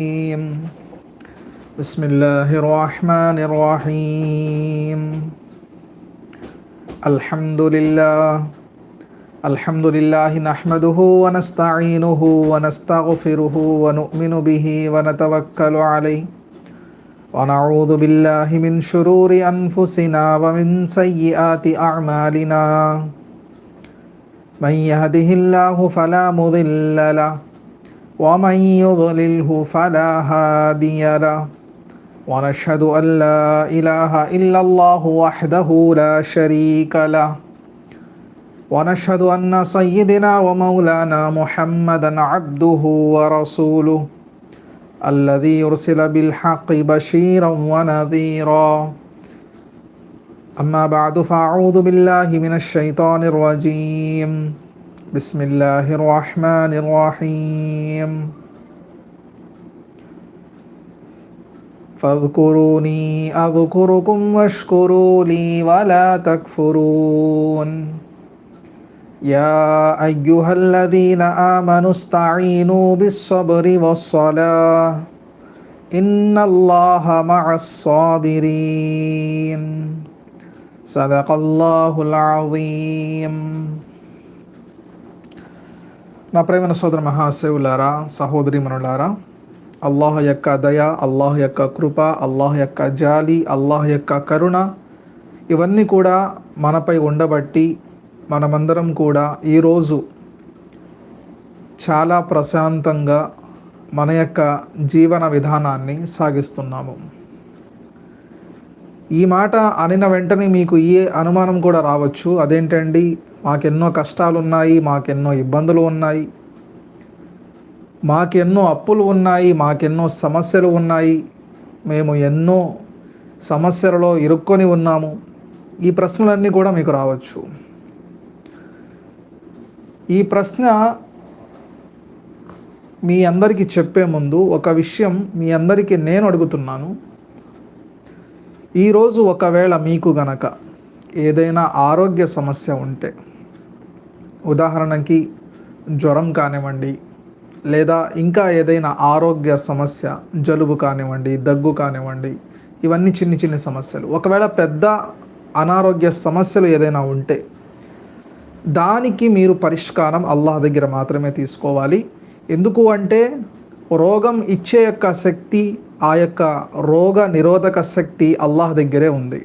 بسم الله الرحمن الرحيم. الحمد لله نحمده ونستعينه ونستغفره ونؤمن به ونتوكل عليه ونعوذ بالله من شرور أنفسنا ومن سيئات أعمالنا. من يهده الله فلا مضل له ومن يضلله فلا هادي له ونشهد أن لا إله إلا الله وحده لا شريك له ونشهد أن سيدنا ومولانا محمدا عبده ورسوله الذي يرسل بالحق بشيرا ونذيرا. أما بعد فأعوذ بالله من الشيطان الرجيم. بسم الله الرحمن الرحيم. فاذكروني أذكركم واشكروا لي ولا تكفرون. يا أيها الذين آمنوا استعينوا بالصبر والصلاة إن الله مع الصابرين. صدق الله العظيم. నా ప్రేమైన సోదర మహాశివులారా, సహోదరీమణులారా, అల్లాహ్ యొక్క దయ, అల్లాహ్ యొక్క కృప, అల్లాహ్ యొక్క జాలి, అల్లాహ్ యొక్క కరుణ ఇవన్నీ కూడా మనపై ఉండబట్టి మనమందరం కూడా ఈరోజు చాలా ప్రశాంతంగా మన యొక్క జీవన విధానాన్ని సాగిస్తున్నాము. ఈ మాట అనిన వెంటనే మీకు ఏ అనుమానం కూడా రావచ్చు, అదేంటండి మాకెన్నో కష్టాలు ఉన్నాయి, మాకెన్నో ఇబ్బందులు ఉన్నాయి, మాకెన్నో అప్పులు ఉన్నాయి, మాకెన్నో సమస్యలు ఉన్నాయి, మేము ఎన్నో సమస్యలలో ఇరుక్కొని ఉన్నాము. ఈ ప్రశ్నలన్నీ కూడా మీకు రావచ్చు. ఈ ప్రశ్న మీ అందరికీ చెప్పే ముందు ఒక విషయం మీ అందరికీ నేను అడుగుతున్నాను. ఈరోజు ఒకవేళ మీకు గనక ఏదైనా ఆరోగ్య సమస్య ఉంటే, ఉదాహరణకి జ్వరం కానివ్వండి, లేదా ఇంకా ఏదైనా ఆరోగ్య సమస్య, జలుబు కానివ్వండి, దగ్గు కానివ్వండి, ఇవన్నీ చిన్ని చిన్ని సమస్యలు. ఒకవేళ పెద్ద అనారోగ్య సమస్యలు ఏదైనా ఉంటే దానికి మీరు పరిష్కారం అల్లాహ్ దగ్గర మాత్రమే తీసుకోవాలి. ఎందుకు అంటే రోగం ఇచ్చే యొక్క శక్తి, ఆ యొక్క రోగ నిరోధక శక్తి అల్లాహ్ దగ్గరే ఉంది.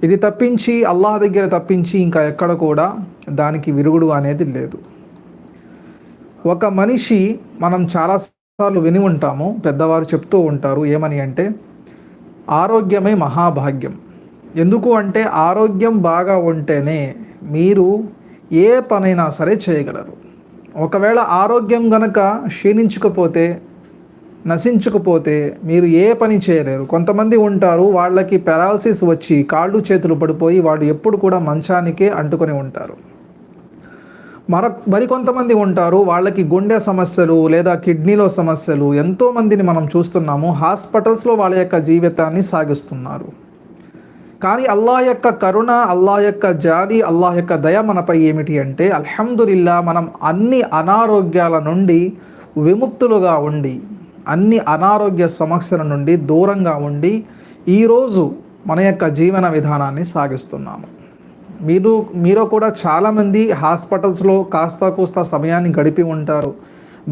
ఇది తప్పించి, అల్లాహ్ దగ్గర తప్పించి ఇంకా ఎక్కడ కూడా దానికి విరుగుడు అనేది లేదు. ఒక మనిషి, మనం చాలాసార్లు విని ఉంటాము, పెద్దవారు చెప్తూ ఉంటారు ఏమని అంటే, ఆరోగ్యమే మహాభాగ్యం. ఎందుకు అంటే ఆరోగ్యం బాగా ఉంటేనే మీరు ఏ పనైనా సరే చేయగలరు. ఒకవేళ ఆరోగ్యం గనక క్షీణించకపోతే, నశించకపోతే మీరు ఏ పని చేయలేరు. కొంతమంది ఉంటారు, వాళ్ళకి పారాలసిస్ వచ్చి కాళ్ళు చేతులు పడిపోయి వాళ్ళు ఎప్పుడు కూడా మంచానికే అంటుకొని ఉంటారు. మరికొంతమంది ఉంటారు, వాళ్ళకి గుండె సమస్యలు లేదా కిడ్నీలో సమస్యలు, ఎంతోమందిని మనం చూస్తున్నాము. హాస్పిటల్స్లో వాళ్ళ యొక్క జీవితాన్ని సాగిస్తున్నారు. కానీ అల్లాహ్ యొక్క కరుణ, అల్లాహ్ యొక్క జాలి, అల్లాహ్ యొక్క దయ మనపై ఏమిటి అంటే, అల్హమ్దులిల్లా మనం అన్ని అనారోగ్యాల నుండి విముక్తులుగా ఉండి, అన్ని అనారోగ్య సమస్యల నుండి దూరంగా ఉండి ఈరోజు మన యొక్క జీవన విధానాన్ని సాగిస్తున్నాము. మీరు కూడా చాలామంది హాస్పిటల్స్లో కాస్త కూస్త సమయాన్ని గడిపి ఉంటారు.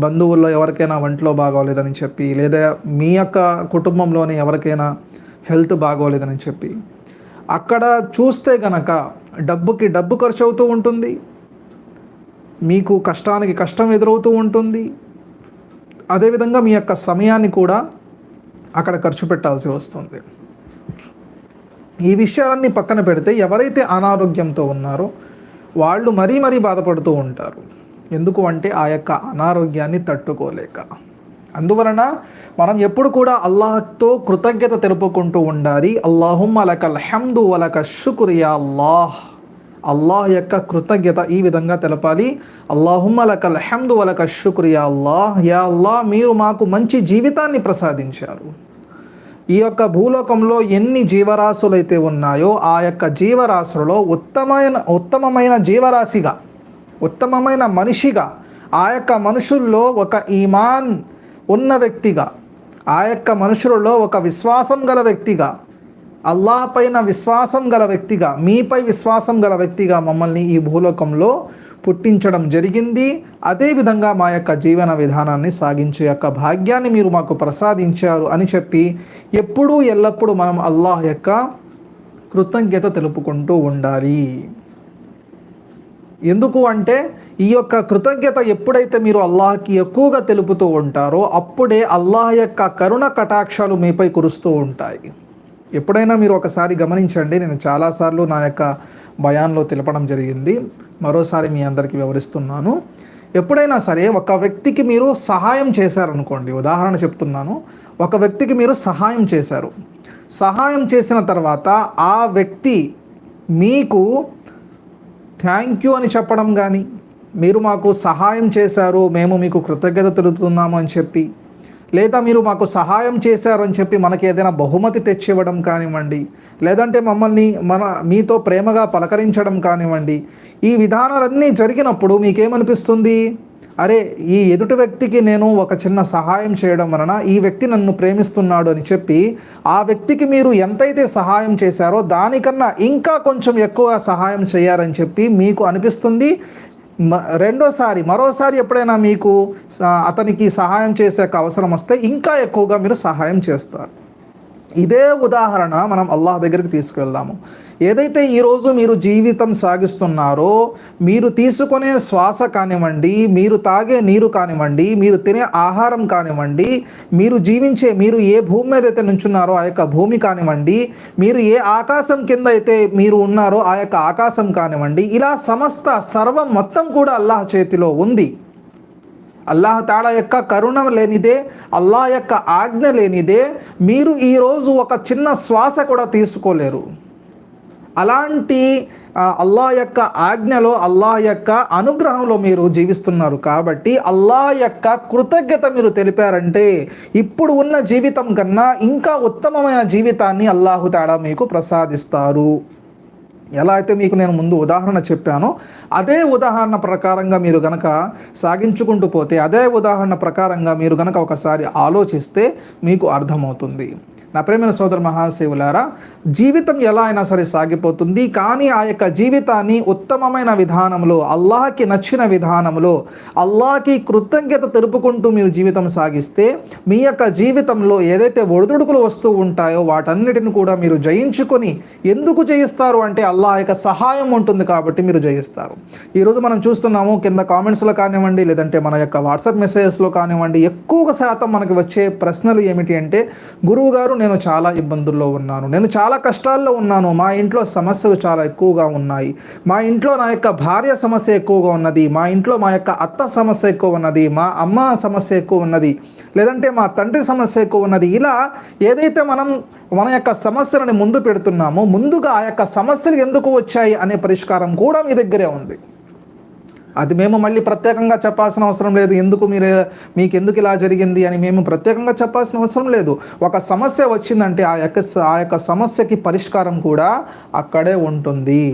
బంధువుల్లో ఎవరికైనా ఒంట్లో బాగోలేదని చెప్పి, లేదా మీ యొక్క కుటుంబంలోని ఎవరికైనా హెల్త్ బాగోలేదని చెప్పి, అక్కడ చూస్తే గనక డబ్బుకి డబ్బు ఖర్చు అవుతూ ఉంటుంది, మీకు కష్టానికి కష్టం ఎదురవుతూ ఉంటుంది. అదేవిధంగా మీ యొక్క సమయాన్ని కూడా అక్కడ ఖర్చు పెట్టాల్సి వస్తుంది. ఈ విషయాలన్నీ పక్కన పెడితే ఎవరైతే అనారోగ్యంతో ఉన్నారో వాళ్ళు మరీ బాధపడుతూ ఉంటారు. ఎందుకు అంటే ఆ యొక్క అనారోగ్యాన్ని తట్టుకోలేక. అందువలన మనం ఎప్పుడు కూడా అల్లాహ్తో కృతజ్ఞత తెలుపుకుంటూ ఉండాలి. అల్లాహుమ్మా లకల్ హమ్దు వలక షుక్ర్ యా అల్లాహ్. అల్లాహ్ యొక్క కృతజ్ఞత ఈ విధంగా తెలపాలి. అల్లాహుమ్మా లకల్ హమ్దు వలక షుక్ర్ యా అల్లాహ్. యా అల్లాహ్, మీరు మాకు మంచి జీవితాన్ని ప్రసాదించారు. ఈ యొక్క భూలోకంలో ఎన్ని జీవరాశులైతే ఉన్నాయో ఆ యొక్క జీవరాశులలో ఉత్తమమైన జీవరాశిగా, ఉత్తమమైన మనిషిగా, ఆ యొక్క మనుషుల్లో ఒక ఈమాన్ ఉన్న వ్యక్తిగా, ఆ యొక్క మనుషులలో ఒక విశ్వాసం గల వ్యక్తిగా, అల్లాహ్ పైన విశ్వాసం గల వ్యక్తిగా, మీపై విశ్వాసం గల వ్యక్తిగా మమ్మల్ని ఈ భూలోకంలో పుట్టించడం జరిగింది. అదేవిధంగా మా యొక్క జీవన విధానాన్ని సాగించే యొక్క భాగ్యాన్ని మీరు మాకు ప్రసాదించారు అని చెప్పి ఎప్పుడూ ఎల్లప్పుడూ మనం అల్లాహ్ యొక్క కృతజ్ఞత తెలుపుకుంటూ ఉండాలి. ఎందుకు అంటే ఈ యొక్క కృతజ్ఞత ఎప్పుడైతే మీరు అల్లాహ్కి ఎక్కువగా తెలుపుతూ ఉంటారో అప్పుడే అల్లాహ్ యొక్క కరుణ కటాక్షాలు మీపై కురుస్తూ ఉంటాయి. ఎప్పుడైనా మీరు ఒకసారి గమనించండి, నేను చాలాసార్లు నా యొక్క బయాన్లో తెలపడం జరిగింది, మరోసారి మీ అందరికీ వివరిస్తున్నాను. ఎప్పుడైనా సరే ఒక వ్యక్తికి మీరు సహాయం చేశారనుకోండి, ఉదాహరణ చెప్తున్నాను, ఒక వ్యక్తికి మీరు సహాయం చేశారు. సహాయం చేసిన తర్వాత ఆ వ్యక్తి మీకు థ్యాంక్ యూ అని చెప్పడం కానీ, మీరు మాకు సహాయం చేశారు, మేము మీకు కృతజ్ఞత తెలుపుతున్నాము అని చెప్పి, లేదా మీరు మాకు సహాయం చేశారు అని చెప్పి మనకి ఏదైనా బహుమతి తెచ్చివ్వడం కానివ్వండి, లేదంటే మమ్మల్ని మీతో ప్రేమగా పలకరించడం కానివ్వండి, ఈ విధానాలన్నీ జరిగినప్పుడు మీకేమనిపిస్తుంది? అరే, ఈ ఎదుటి వ్యక్తికి నేను ఒక చిన్న సహాయం చేయడం వలన ఈ వ్యక్తి నన్ను ప్రేమిస్తున్నాడు అని చెప్పి ఆ వ్యక్తికి మీరు ఎంతైతే సహాయం చేశారో దానికన్నా ఇంకా కొంచెం ఎక్కువ సహాయం చేయాలని చెప్పి మీకు అనిపిస్తుంది. మరోసారి ఎప్పుడైనా మీకు అతనికి సహాయం చేసే అవసరం వస్తే ఇంకా ఎక్కువగా మీరు సహాయం చేస్తారు. ఇదే ఉదాహరణ మనం అల్లాహ్ దగ్గరికి తీసుకువెళ్దాము. ఏదైతే ఈరోజు మీరు జీవితం సాగిస్తున్నారో, మీరు తీసుకునే శ్వాస కానివ్వండి, మీరు తాగే నీరు కానివ్వండి, మీరు తినే ఆహారం కానివ్వండి, మీరు ఏ భూమి మీద అయితే నుంచున్నారో ఆ యొక్క భూమి కానివ్వండి, మీరు ఏ ఆకాశం కింద అయితే మీరు ఉన్నారో ఆ యొక్క ఆకాశం కానివ్వండి, ఇలా సర్వం మొత్తం కూడా అల్లాహ్ చేతిలో ఉంది. అల్లాహ్ తాలా యొక్క కరుణ లేనిదే, అల్లాహ్ యొక్క ఆజ్ఞ లేనిదే మీరు ఈరోజు ఒక చిన్న శ్వాస కూడా తీసుకోలేరు. అలాంటి అల్లాహ్ యొక్క ఆజ్ఞలో, అల్లాహ్ యొక్క అనుగ్రహంలో మీరు జీవిస్తున్నారు. కాబట్టి అల్లాహ్ యొక్క కృతజ్ఞత మీరు తెలిపారంటే ఇప్పుడు ఉన్న జీవితం కన్నా ఇంకా ఉత్తమమైన జీవితాన్ని అల్లాహు తాలా మీకు ప్రసాదిస్తారు. ఎలా అయితే మీకు నేను ముందు ఉదాహరణ చెప్పానో అదే ఉదాహరణ ప్రకారంగా మీరు గనక సాగించుకుంటూ పోతే, అదే ఉదాహరణ ప్రకారంగా మీరు గనక ఒకసారి ఆలోచిస్తే మీకు అర్థమవుతుంది. నా ప్రేమైన సోదర మహాశివులారా, జీవితం ఎలా అయినా సరే సాగిపోతుంది, కానీ ఆ యొక్క జీవితాన్ని ఉత్తమమైన విధానంలో, అల్లాహకి నచ్చిన విధానంలో, అల్లాహకి కృతజ్ఞత తెలుపుకుంటూ మీరు జీవితం సాగిస్తే మీ యొక్క జీవితంలో ఏదైతే ఒడిదుడుకులు వస్తూ ఉంటాయో వాటన్నిటిని కూడా మీరు జయించుకొని, ఎందుకు జయిస్తారు అంటే అల్లాహ్ యొక్క సహాయం ఉంటుంది కాబట్టి మీరు జయిస్తారు. ఈరోజు మనం చూస్తున్నాము, కింద కామెంట్స్లో కానివ్వండి, లేదంటే మన యొక్క వాట్సాప్ మెసేజెస్లో కానివ్వండి, ఎక్కువ శాతం మనకి వచ్చే ప్రశ్నలు ఏమిటి అంటే, గురువు గారు నేను చాలా ఇబ్బందుల్లో ఉన్నాను, నేను చాలా కష్టాల్లో ఉన్నాను, మా ఇంట్లో సమస్యలు చాలా ఎక్కువగా ఉన్నాయి, మా ఇంట్లో నా యొక్క భార్య సమస్య ఎక్కువగా ఉన్నది, మా ఇంట్లో మా యొక్క అత్త సమస్య ఎక్కువ ఉన్నది, మా అమ్మ సమస్య ఎక్కువ ఉన్నది, లేదంటే మా తండ్రి సమస్య ఎక్కువ ఉన్నది. ఇలా ఏదైతే మనం మన యొక్క సమస్యలను ముందు పెడుతున్నామో, ముందుగా ఆ యొక్క సమస్యలు ఎందుకు వచ్చాయి అనే పరిష్కారం కూడా మీ దగ్గరే ఉంది. అది మేము మళ్ళీ ప్రత్యేకంగా చెప్పాల్సిన అవసరం లేదు. మీకు ఎందుకు ఇలా జరిగింది అని మేము ప్రత్యేకంగా చెప్పాల్సిన అవసరం లేదు. ఒక సమస్య వచ్చిందంటే ఆ యొక్క సమస్యకి పరిష్కారం కూడా అక్కడే ఉంటుంది.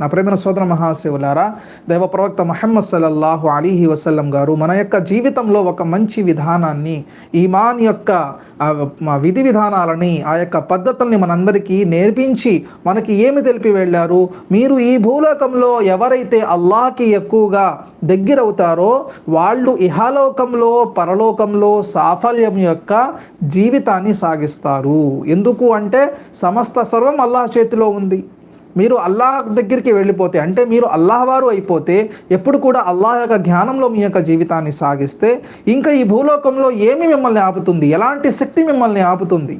నా ప్రేమైన సోదర మహాశివులారా, దైవ ప్రవక్త ముహమ్మద్ సల్లల్లాహు అలీహి వసల్లం గారు మన యొక్క జీవితంలో ఒక మంచి విధానాన్ని, ఈమాన్ యొక్క విధి విధానాలని, ఆ యొక్క పద్ధతుల్ని మనందరికీ నేర్పించి మనకి ఏమి తెలిపి వెళ్ళారు? మీరు ఈ భూలోకంలో ఎవరైతే అల్లాహకి ఎక్కువగా దగ్గరవుతారో వాళ్ళు ఇహలోకంలో, పరలోకంలో సాఫల్యం యొక్క జీవితాన్ని సాగిస్తారు. ఎందుకు అంటే సర్వం అల్లాహ్ చేతిలో ఉంది. మీరు అల్లాహ్ దగ్గరికి వెళ్ళిపోతే, అంటే మీరు అల్లాహ్ వారు అయిపోతే, ఎప్పుడు కూడా అల్లాహ్ యొక్క జ్ఞానంలో మీ యొక్క జీవితాన్ని సాగిస్తే ఇంకా ఈ భూలోకంలో ఏమి మిమ్మల్ని ఆపుతుంది? ఎలాంటి శక్తి మిమ్మల్ని ఆపుతుంది?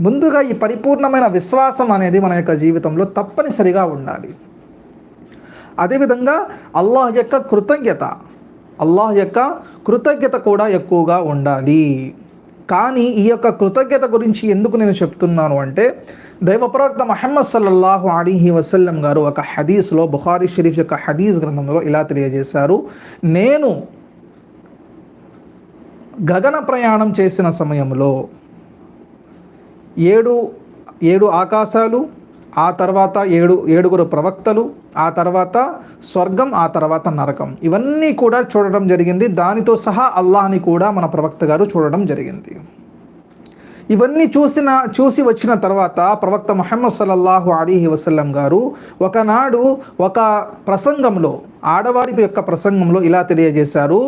ముందుగా ఈ పరిపూర్ణమైన విశ్వాసం అనేది మన యొక్క జీవితంలో తప్పనిసరిగా ఉండాలి. అదేవిధంగా అల్లాహ్ యొక్క కృతజ్ఞత కూడా ఎక్కువగా ఉండాలి. కానీ ఈ యొక్క కృతజ్ఞత గురించి ఎందుకు నేను చెప్తున్నాను అంటే, దైవ ప్రవక్త ముహమ్మద్ సల్లల్లాహు అలీహి వసల్లం గారు ఒక హదీస్లో, బుఖారీ షరీఫ్ యొక్క హదీస్ గ్రంథంలో ఇలా తెలియజేశారు, నేను గగన ప్రయాణం చేసిన సమయంలో 7 ఆకాశాలు, ఆ తర్వాత ఏడుగురు ప్రవక్తలు, ఆ తర్వాత స్వర్గం, ఆ తర్వాత నరకం, ఇవన్నీ కూడా చూడడం జరిగింది. దానితో సహా అల్లాహ్ని కూడా మన ప్రవక్త గారు చూడడం జరిగింది. ఇవన్నీ చూసి వచ్చిన తర్వాత ప్రవక్త ముహమ్మద్ సల్లల్లాహు అలీహి వసల్లం గారు ఒకనాడు ఒక ప్రసంగంలో, ఆడవారి యొక్క ప్రసంగంలో ఇలా తెలియజేశారు.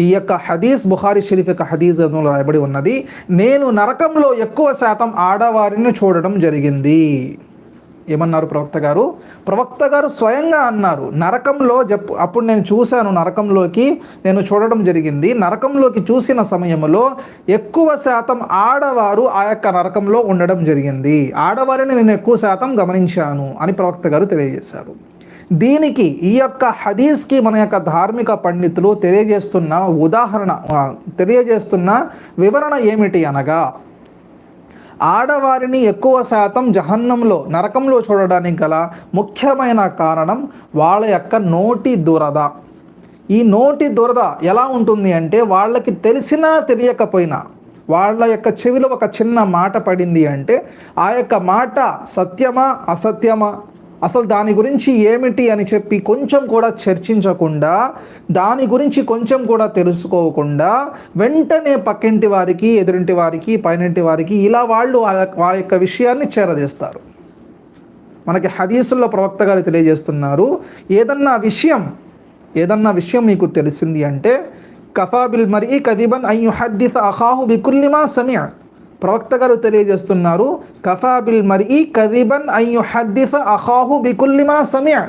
ఈ యొక్క హదీస్ బుఖారీ షరీఫ్ యొక్క హదీస్ అందులో రాయబడి ఉన్నది. నేను నరకంలో ఎక్కువ శాతం ఆడవారిని చూడడం జరిగింది. ఏమన్నారు ప్రవక్త గారు స్వయంగా అన్నారు, నరకంలో అప్పుడు నేను చూశాను, నరకంలోకి నేను చూడడం జరిగింది. నరకంలోకి చూసిన సమయంలో ఎక్కువ శాతం ఆడవారు ఆ యొక్క నరకంలో ఉండడం జరిగింది. ఆడవారిని నేను ఎక్కువ శాతం గమనించాను అని ప్రవక్త గారు తెలియజేశారు. దీనికి ఈ యొక్క హదీస్కి మన యొక్క ధార్మిక పండితులు తెలియజేస్తున్న వివరణ ఏమిటి అనగా, ఆడవారిని ఎక్కువ శాతం జహన్నంలో, నరకంలో చూడడానికి గల ముఖ్యమైన కారణం వాళ్ళ యొక్క నోటి దురద. ఈ నోటి దురద ఎలా ఉంటుంది అంటే, వాళ్ళకి తెలిసినా తెలియకపోయినా వాళ్ళ యొక్క చెవిలో ఒక చిన్న మాట పడింది అంటే ఆ యొక్క మాట సత్యమా అసత్యమా, అసలు దాని గురించి ఏమిటి అని చెప్పి కొంచెం కూడా చర్చించకుండా, దాని గురించి కొంచెం కూడా తెలుసుకోకుండా వెంటనే పక్కింటి వారికి, ఎదురింటి వారికి, పైనింటి వారికి ఇలా వాళ్ళు వాళ్ళ యొక్క విషయాన్ని చేరదీస్తారు. మనకి హదీసుల్లో ప్రవక్త గారు తెలియజేస్తున్నారు, ఏదన్నా విషయం మీకు తెలిసింది అంటే కఫా బిల్ మర్ఈ కదిబన్ అన్ యుహద్దిస అఖాహు బికుల్లి మా సమిఅ. ప్రవక్త గారు తెలియజేస్తున్నారు, కఫా బిల్ మర్ఈ కదిబన్ అన్ యుహద్దిస అఖాహు బికుల్లి మా సమిఅ.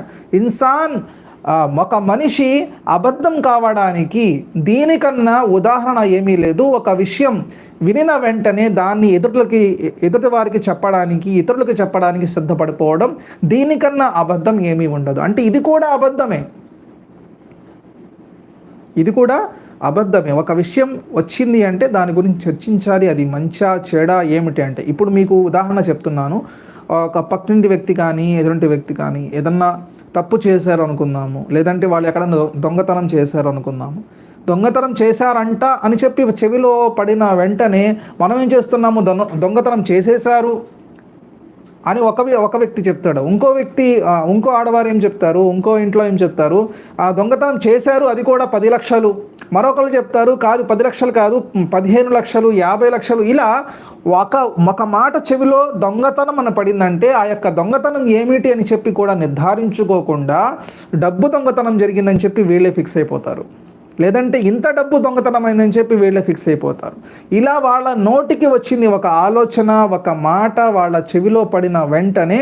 ఒక మనిషి అబద్ధం కావడానికి దీనికన్నా ఉదాహరణ ఏమీ లేదు. ఒక విషయం వినిన వెంటనే దాన్ని ఎదుటి వారికి చెప్పడానికి, ఇతరులకు చెప్పడానికి సిద్ధపడిపోవడం, దీనికన్నా అబద్ధం ఏమీ ఉండదు. అంటే ఇది కూడా అబద్ధమే. ఒక విషయం వచ్చింది అంటే దాని గురించి చర్చించాలి, అది మంచా చెడా ఏమిటి అంటే. ఇప్పుడు మీకు ఉదాహరణ చెప్తున్నాను. ఒక పక్కింటి వ్యక్తి కానీ, ఎదురింటి వ్యక్తి కానీ ఏదన్నా తప్పు చేశారు అనుకుందాము, లేదంటే వాళ్ళు ఎక్కడన్నా దొంగతనం చేశారు అనుకుందాము. దొంగతనం చేశారంట అని చెప్పి చెవిలో పడిన వెంటనే మనం ఏం చేస్తున్నాము, దొంగతనం చేసేశారు అని ఒక వ్యక్తి చెప్తాడు. ఇంకో ఆడవారు ఏం చెప్తారు, ఇంకో ఇంట్లో ఏం చెప్తారు, ఆ దొంగతనం చేశారు, అది కూడా 10 లక్షలు. మరొకరు చెప్తారు, కాదు 10 లక్షలు కాదు, 15 లక్షలు, 50 లక్షలు. ఇలా ఒక మాట చెవిలో దొంగతనం అని పడిందంటే ఆ యొక్క దొంగతనం ఏమిటి అని చెప్పి కూడా నిర్ధారించుకోకుండా డబ్బు దొంగతనం జరిగిందని చెప్పి వీళ్ళే ఫిక్స్ అయిపోతారు. లేదంటే ఇంత డబ్బు దొంగతనమైందని చెప్పి వీళ్ళే ఫిక్స్ అయిపోతారు. ఇలా వాళ్ళ నోటికి వచ్చింది ఒక ఆలోచన, ఒక మాట వాళ్ళ చెవిలో పడిన వెంటనే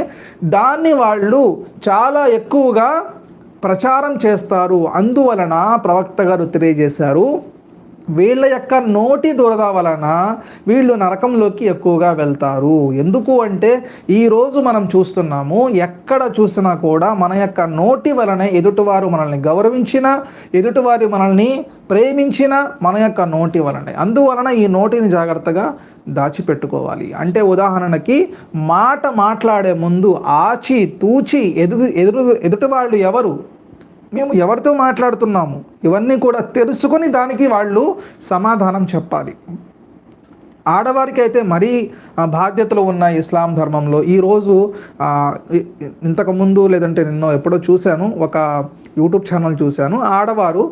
దాన్ని వాళ్ళు చాలా ఎక్కువగా ప్రచారం చేస్తారు. అందువలన ప్రవక్త గారు తెలియజేశారు, వీళ్ళ యొక్క నోటి దురద వలన వీళ్ళు నరకంలోకి ఎక్కువగా వెళ్తారు. ఎందుకు అంటే ఈరోజు మనం చూస్తున్నాము, ఎక్కడ చూసినా కూడా మన యొక్క నోటి వలన ఎదుటివారు మనల్ని గౌరవించినా, ఎదుటివారు మనల్ని ప్రేమించిన మన యొక్క నోటి వలనే. అందువలన ఈ నోటిని జాగ్రత్తగా దాచిపెట్టుకోవాలి. అంటే ఉదాహరణకి మాట మాట్లాడే ముందు ఆచి తూచి ఎదుటి వాళ్ళు ఎవరు, మేము ఎవరితో మాట్లాడుతున్నాము, ఇవన్నీ కూడా తెలుసుకొని దానికి వాళ్ళు సమాధానం చెప్పాలి. ఆడవారికి అయితే మరీ బాధ్యతలు ఉన్న ఇస్లాం ధర్మంలో ఈరోజు ఇంతకుముందు లేదంటే నిన్నో ఎప్పుడో చూశాను, ఒక యూట్యూబ్ ఛానల్ చూశాను. ఆడవారు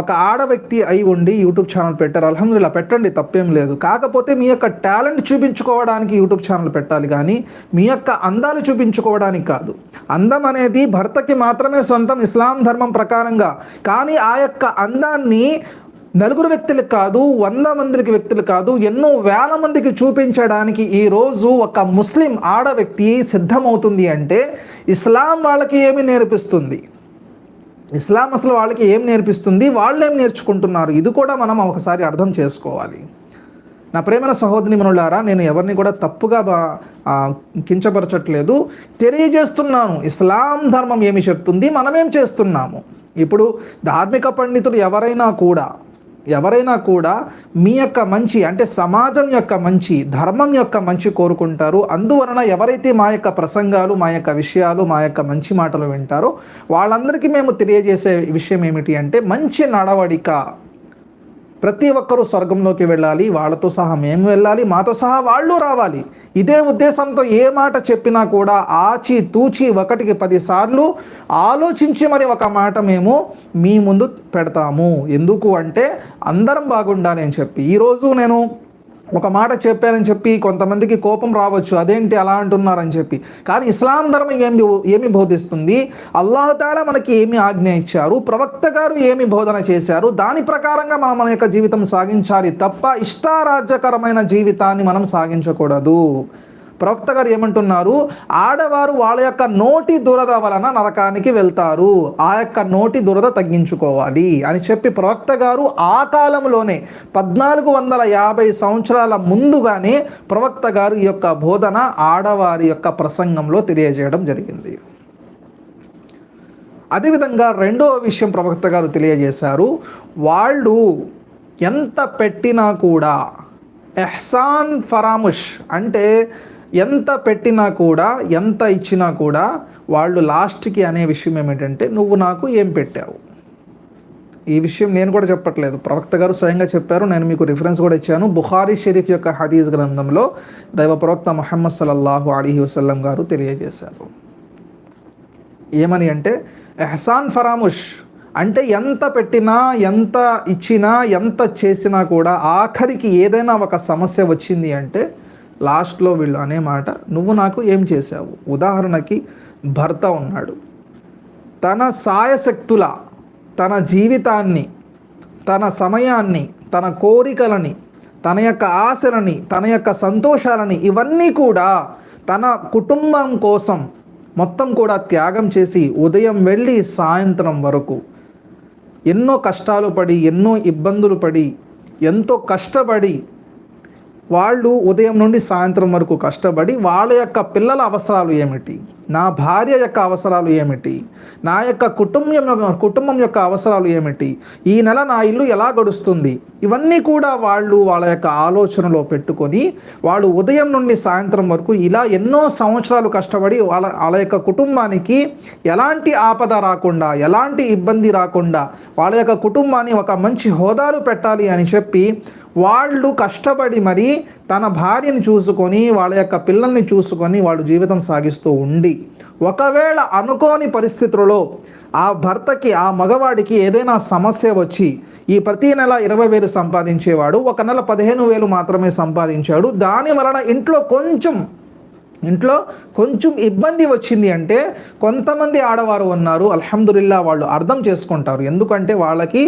ఒక ఆడ వ్యక్తి అయి ఉండి యూట్యూబ్ ఛానల్ పెట్టారు. అల్హమ్దులిల్లాహ్, పెట్టండి, తప్పేం లేదు. కాకపోతే మీ యొక్క టాలెంట్ చూపించుకోవడానికి యూట్యూబ్ ఛానల్ పెట్టాలి కానీ మీ యొక్క అందాలు చూపించుకోవడానికి కాదు. అందం అనేది భర్తకి మాత్రమే సొంతం ఇస్లాం ధర్మం ప్రకారంగా. కానీ ఆ యొక్క అందాన్ని నలుగురు వ్యక్తులకు కాదు, 100 మందికి వ్యక్తులు కాదు, ఎన్నో వేల మందికి చూపించడానికి ఈరోజు ఒక ముస్లిం ఆడ వ్యక్తి సిద్ధమవుతుంది అంటే ఇస్లాం వాళ్ళకి ఏమి నేర్పిస్తుంది, ఇస్లాం అసలు వాళ్ళకి ఏం నేర్పిస్తుంది, వాళ్ళు ఏం నేర్చుకుంటున్నారు, ఇది కూడా మనం ఒకసారి అర్థం చేసుకోవాలి. నా ప్రేమైన సహోదరి మనులారా, నేను ఎవరిని కూడా తప్పుగా కించపరచట్లేదు, తెలియజేస్తున్నాను ఇస్లాం ధర్మం ఏమి చెప్తుంది, మనమేం చేస్తున్నాము. ఇప్పుడు ధార్మిక పండితులు ఎవరైనా కూడా మీ యొక్క మంచి, అంటే సమాజం యొక్క మంచి, ధర్మం యొక్క మంచి కోరుకుంటారు. అందువలన ఎవరైతే మా యొక్క ప్రసంగాలు, మా యొక్క విషయాలు, మా యొక్క మంచి మాటలు వింటారో వాళ్ళందరికీ మేము తెలియజేసే విషయం ఏమిటి అంటే మంచి నడవడిక, ప్రతి ఒక్కరూ స్వర్గంలోకి వెళ్ళాలి, వాళ్ళతో సహా మేము వెళ్ళాలి, మాతో సహా వాళ్ళు రావాలి. ఇదే ఉద్దేశంతో ఏ మాట చెప్పినా కూడా ఆచి తూచి 1కి 10 సార్లు ఆలోచించి మరి ఒక మాట మేము మీ ముందు పెడతాము. ఎందుకు అంటే అందరం బాగుండాలి అని చెప్పి. ఈరోజు నేను ఒక మాట చెప్పానని చెప్పి కొంతమందికి కోపం రావచ్చు, అదేంటి అలా అంటున్నారని చెప్పి. కానీ ఇస్లాం ధర్మం ఏమి బోధిస్తుంది, అల్లాహ్ తాలా మనకి ఏమి ఆజ్ఞ ఇచ్చారు, ప్రవక్త గారు ఏమి బోధన చేశారు, దాని ప్రకారంగా మనం మన యొక్క జీవితం సాగించాలి తప్ప ఇష్టారాజ్యకరమైన జీవితాన్ని మనం సాగించకూడదు. ప్రవక్త గారు ఏమంటున్నారు, ఆడవారు వాళ్ళ యొక్క నోటి దురద వలన నరకానికి వెళ్తారు, ఆ యొక్క నోటి దురద తగ్గించుకోవాలి అని చెప్పి ప్రవక్త గారు ఆ కాలంలోనే 1450 సంవత్సరాల ముందుగానే ప్రవక్త గారు ఈ యొక్క బోధన ఆడవారి యొక్క ప్రసంగంలో తెలియజేయడం జరిగింది. అదేవిధంగా రెండవ విషయం ప్రవక్త గారు తెలియజేశారు, వాళ్ళు ఎంత పెట్టినా కూడా ఎహ్సాన్ ఫరాముష్ అంటే ఎంత పెట్టినా కూడా ఎంత ఇచ్చినా కూడా వాళ్ళు లాస్ట్కి అనే విషయం ఏమిటంటే నువ్వు నాకు ఏం పెట్టావు. ఈ విషయం నేను కూడా చెప్పట్లేదు, ప్రవక్త గారు స్వయంగా చెప్పారు. నేను మీకు రిఫరెన్స్ కూడా ఇచ్చాను. బుఖారీ షరీఫ్ యొక్క హదీస్ గ్రంథంలో దైవ ప్రవక్త ముహమ్మద్ సల్లల్లాహు అలైహి వసల్లం గారు తెలియజేశారు. ఏమని అంటే ఎహ్సాన్ ఫరాముష్ అంటే ఎంత పెట్టినా ఎంత ఇచ్చినా ఎంత చేసినా కూడా ఆఖరికి ఏదైనా ఒక సమస్య వచ్చింది అంటే లాస్ట్లో వీళ్ళు అనే మాట నువ్వు నాకు ఏం చేశావు. ఉదాహరణకి భర్త ఉన్నాడు, తన సాయశక్తుల తన జీవితాన్ని, తన సమయాన్ని, తన కోరికలని, తన యొక్క ఆశలని, తన యొక్క సంతోషాలని ఇవన్నీ కూడా తన కుటుంబం కోసం మొత్తం కూడా త్యాగం చేసి ఉదయం వెళ్ళి సాయంత్రం వరకు ఎన్నో కష్టాలు పడి, ఎన్నో ఇబ్బందులు పడి, ఎంతో కష్టపడి వాళ్ళు ఉదయం నుండి సాయంత్రం వరకు కష్టపడి వాళ్ళ యొక్క పిల్లల అవసరాలు ఏమిటి, నా భార్య యొక్క అవసరాలు ఏమిటి, నా యొక్క కుటుంబం యొక్క అవసరాలు ఏమిటి, ఈ నెల నా ఇల్లు ఎలా గడుస్తుంది, ఇవన్నీ కూడా వాళ్ళు వాళ్ళ యొక్క ఆలోచనలో పెట్టుకొని వాళ్ళు ఉదయం నుండి సాయంత్రం వరకు ఇలా ఎన్నో సంవత్సరాలు కష్టపడి వాళ్ళ యొక్క కుటుంబానికి ఎలాంటి ఆపద రాకుండా, ఎలాంటి ఇబ్బంది రాకుండా వాళ్ళ యొక్క కుటుంబాన్ని ఒక మంచి హోదాలు పెట్టాలి అని చెప్పి వాళ్ళు కష్టపడి మరి తన భార్యని చూసుకొని వాళ్ళ యొక్క పిల్లల్ని చూసుకొని వాళ్ళు జీవితం సాగిస్తూ ఉండి ఒకవేళ అనుకోని పరిస్థితులలో ఆ భర్తకి, ఆ మగవాడికి ఏదైనా సమస్య వచ్చి ఈ ప్రతి నెల 20,000 సంపాదించేవాడు ఒక నెల 15,000 మాత్రమే సంపాదించాడు, దాని వలన ఇంట్లో కొంచెం ఇబ్బంది వచ్చింది అంటే కొంతమంది ఆడవారు ఉన్నారు, అల్హమ్దులిల్లా వాళ్ళు అర్థం చేసుకుంటారు. ఎందుకంటే వాళ్ళకి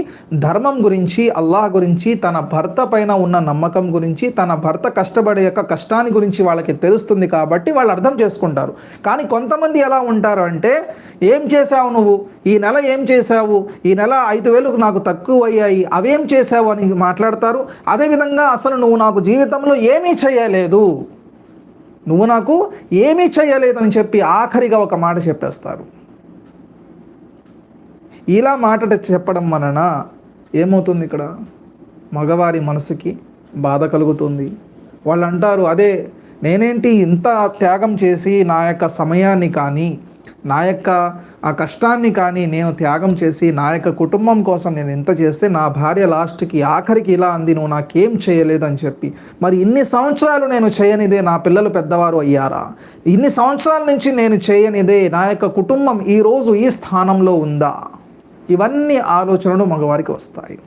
ధర్మం గురించి, అల్లాహ్ గురించి, తన భర్త పైన ఉన్న నమ్మకం గురించి, తన భర్త కష్టపడే యొక్క కష్టాన్ని గురించి వాళ్ళకి తెలుస్తుంది కాబట్టి వాళ్ళు అర్థం చేసుకుంటారు. కానీ కొంతమంది ఎలా ఉంటారు అంటే ఏం చేసావు నువ్వు, ఈ నెల ఏం చేసావు, ఈ నెల 5,000 నాకు తక్కువ అయ్యాయి, అవేం చేసావు అని మాట్లాడతారు. అదేవిధంగా అసలు నువ్వు నాకు జీవితంలో ఏమీ చేయలేదు, నువ్వు నాకు ఏమీ చేయలేదని చెప్పి ఆఖరిగా ఒక మాట చెప్పేస్తారు. ఇలా మాట చెప్పడం వలన ఏమవుతుంది, ఇక్కడ మగవారి మనసుకి బాధ కలుగుతుంది. వాళ్ళు అంటారు, అదే నేనేంటి ఇంత త్యాగం చేసి నా యొక్క సమయాన్ని కానీ, నా యొక్క ఆ కష్టాన్ని కానీ నేను త్యాగం చేసి నా యొక్క కుటుంబం కోసం నేను ఎంత చేస్తే నా భార్య లాస్ట్కి ఆఖరికి ఇలా అంది, నువ్వు నాకేం చేయలేదని చెప్పి. మరి ఇన్ని సంవత్సరాలు నేను చేయనిదే నా పిల్లలు పెద్దవారు అయ్యారా, ఇన్ని సంవత్సరాల నుంచి నేను చేయనిదే నా యొక్క కుటుంబం ఈరోజు ఈ స్థానంలో ఉందా, ఇవన్నీ ఆలోచనలు మగవారికి వస్తాయి.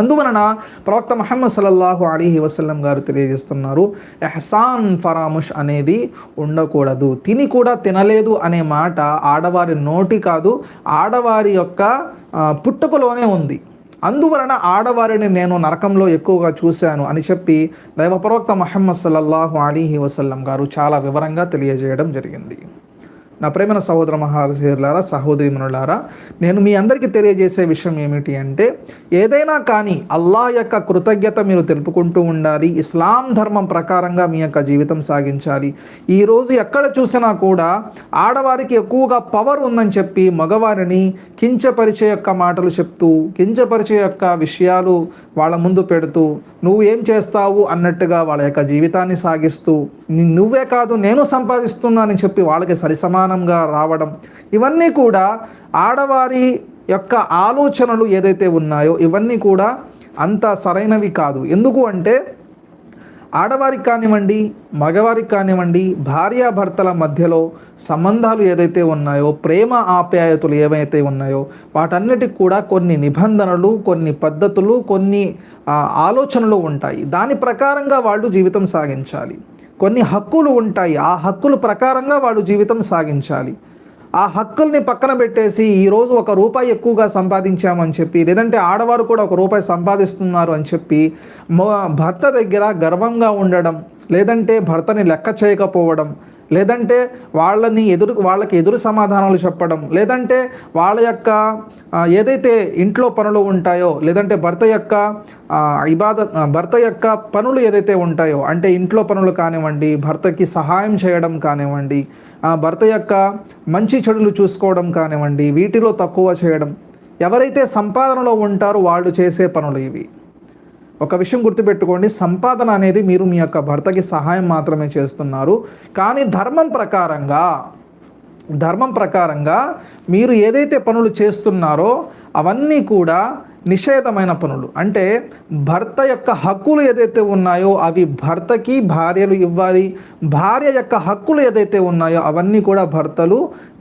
అందువలన ప్రవక్త ముహమ్మద్ సల్లల్లాహు అలైహి వసల్లం గారు తెలియజేస్తున్నారు, ఎహ్సాన్ ఫరాముష్ అనేది ఉండకూడదు. తిని కూడా తినలేదు అనే మాట ఆడవారి నోటి కాదు, ఆడవారి యొక్క పుట్టుకలోనే ఉంది. అందువలన ఆడవారిని నేను నరకంలో ఎక్కువగా చూశాను అని చెప్పి దైవ ప్రవక్త ముహమ్మద్ సల్లల్లాహు అలైహి వసల్లం గారు చాలా వివరంగా తెలియజేయడం జరిగింది. నా ప్రేమైన సహోదర మహాశయులారా, సహోదరీమణులారా, నేను మీ అందరికీ తెలియజేసే విషయం ఏమిటి అంటే ఏదైనా కానీ అల్లాహ్ యొక్క కృతజ్ఞత మీరు తెలుపుకుంటూ ఉండాలి. ఇస్లాం ధర్మం ప్రకారంగా మీ యొక్క జీవితం సాగించాలి. ఈరోజు ఎక్కడ చూసినా కూడా ఆడవారికి ఎక్కువగా పవర్ ఉందని చెప్పి మగవారిని కించపరిచే యొక్క మాటలు చెప్తూ, కించపరిచే యొక్క విషయాలు వాళ్ళ ముందు పెడుతూ, నువ్వు ఏం చేస్తావు అన్నట్టుగా వాళ్ళ యొక్క జీవితాన్ని సాగిస్తూ, నువ్వే కాదు నేను సంపాదిస్తున్నానని చెప్పి వాళ్ళకి సరిసమానంగా రావడం, ఇవన్నీ కూడా ఆడవారి యొక్క ఆలోచనలు ఏదైతే ఉన్నాయో ఇవన్నీ కూడా అంత సరైనవి కాదు. ఎందుకు అంటే ఆడవారికి కానివ్వండి, మగవారికి కానివ్వండి, భార్యాభర్తల మధ్యలో సంబంధాలు ఏదైతే ఉన్నాయో, ప్రేమ ఆప్యాయతలు ఏవైతే ఉన్నాయో వాటన్నిటికి కూడా కొన్ని నిబంధనలు, కొన్ని పద్ధతులు, కొన్ని ఆలోచనలు ఉంటాయి. దాని ప్రకారంగా వాళ్ళు జీవితం సాగించాలి. కొన్ని హక్కులు ఉంటాయి, ఆ హక్కుల ప్రకారంగా వాళ్ళు జీవితం సాగించాలి. ఆ హక్కుల్ని పక్కన పెట్టేసి ఈరోజు ₹1 ఎక్కువగా సంపాదించామని చెప్పి, లేదంటే ఆడవారు కూడా ₹1 సంపాదిస్తున్నారు అని చెప్పి భర్త దగ్గర గర్వంగా ఉండడం, లేదంటే భర్తని లెక్క చేయకపోవడం, లేదంటే వాళ్ళకి ఎదురు సమాధానాలు చెప్పడం, లేదంటే వాళ్ళ యొక్క ఏదైతే ఇంట్లో పనులు ఉంటాయో, లేదంటే భర్త యొక్క పనులు ఏదైతే ఉంటాయో, అంటే ఇంట్లో పనులు కానివ్వండి, భర్తకి సహాయం చేయడం కానివ్వండి, భర్త యొక్క మంచి చెడులు చూసుకోవడం కానివ్వండి, వీటిలో తక్కువ చేయడం, ఎవరైతే సంపాదనలో ఉంటారో వాళ్ళు చేసే పనులు ఇవి. ఒక విషయం గుర్తుపెట్టుకోండి, సంపాదన అనేది మీరు మీ యొక్క భర్తకి సహాయం మాత్రమే చేస్తున్నారు. కానీ ధర్మం ప్రకారంగా మీరు ఏదైతే పనులు చేస్తున్నారో అవన్నీ కూడా నిషేధమైన పనులు. అంటే భర్త యొక్క హక్కులు ఏదైతే ఉన్నాయో అవి భర్తకి భార్యలు ఇవ్వాలి. భార్య యొక్క హక్కులు ఏదైతే ఉన్నాయో అవన్నీ కూడా భర్తలు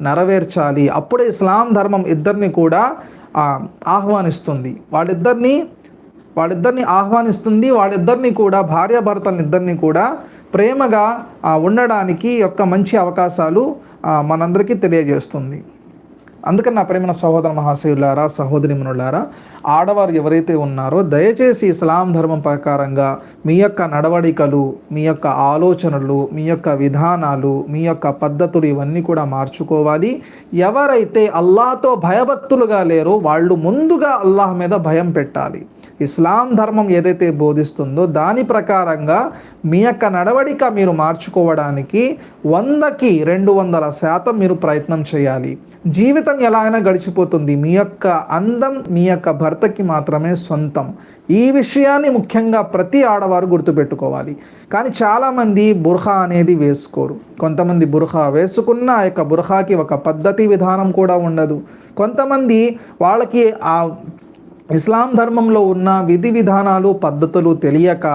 నెరవేర్చాలి. అప్పుడే ఇస్లాం ధర్మం ఇద్దరిని కూడా ఆహ్వానిస్తుంది. వాళ్ళిద్దరిని కూడా భార్యాభర్తలనిద్దరిని కూడా ప్రేమగా ఉండడానికి యొక్క మంచి అవకాశాలు మనందరికీ తెలియజేస్తుంది. అందుకని నా ప్రేమ సహోదర మహాశయులారా, సహోదరిమణులారా, ఆడవారు ఎవరైతే ఉన్నారో దయచేసి ఇస్లాం ధర్మం ప్రకారంగా మీ యొక్క నడవడికలు, మీ యొక్క ఆలోచనలు, మీ యొక్క విధానాలు, మీ యొక్క పద్ధతులు ఇవన్నీ కూడా మార్చుకోవాలి. ఎవరైతే అల్లాహ్తో భయభక్తులుగా లేరో వాళ్ళు ముందుగా అల్లాహ్ మీద భయం పెట్టాలి. ఇస్లాం ధర్మం ఏదైతే బోధిస్తుందో దాని ప్రకారంగా మీ యొక్క నడవడిక మీరు మార్చుకోవడానికి 100కి 200% మీరు ప్రయత్నం చేయాలి. జీవితం ఎలా అయినా గడిచిపోతుంది. మీ యొక్క అందం మీ యొక్క భర్తకి మాత్రమే సొంతం. ఈ విషయాన్ని ముఖ్యంగా ప్రతి ఆడవారు గుర్తుపెట్టుకోవాలి. కానీ చాలామంది బుర్ఖా అనేది వేసుకోరు. కొంతమంది బుర్ఖా వేసుకున్న ఆ యొక్క బుర్ఖాకి ఒక పద్ధతి విధానం కూడా ఉండదు. కొంతమంది వాళ్ళకి ఆ ఇస్లాం ధర్మంలో ఉన్న విధి విధానాలు, పద్ధతులు తెలియక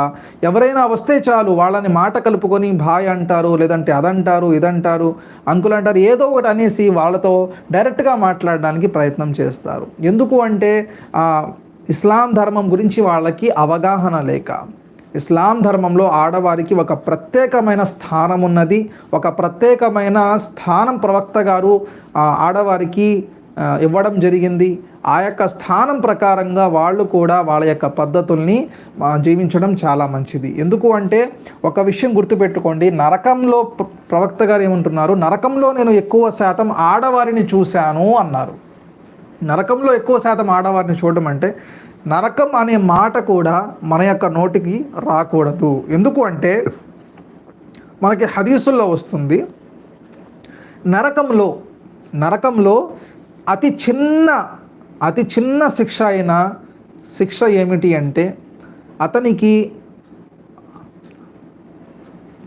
ఎవరైనా వస్తే చాలు వాళ్ళని మాట కలుపుకొని భాయ్ అంటారు, లేదంటే అదంటారు, ఇదంటారు, అంకుల్ అంటారు, ఏదో ఒకటి అనేసి వాళ్ళతో డైరెక్ట్గా మాట్లాడడానికి ప్రయత్నం చేస్తారు. ఎందుకు అంటే ఇస్లాం ధర్మం గురించి వాళ్ళకి అవగాహన లేక. ఇస్లాం ధర్మంలో ఆడవారికి ఒక ప్రత్యేకమైన స్థానం ఉన్నది. ఒక ప్రత్యేకమైన స్థానం ప్రవక్త గారు ఆడవారికి ఇవ్వడం జరిగింది. ఆ యొక్క స్థానం ప్రకారంగా వాళ్ళు కూడా వాళ్ళ యొక్క పద్ధతుల్ని జీవించడం చాలా మంచిది. ఎందుకు అంటే ఒక విషయం గుర్తుపెట్టుకోండి, నరకంలో ప్రవక్త గారు ఏమంటున్నారు, నరకంలో నేను ఎక్కువ శాతం ఆడవారిని చూశాను అన్నారు. నరకంలో ఎక్కువ శాతం ఆడవారిని చూడడం అంటే నరకం అనే మాట కూడా మన యొక్క నోటికి రాకూడదు. ఎందుకు అంటే మనకి హదీసుల్లో వస్తుంది, నరకంలో అతి చిన్న శిక్ష ఏమిటి అంటే అతనికి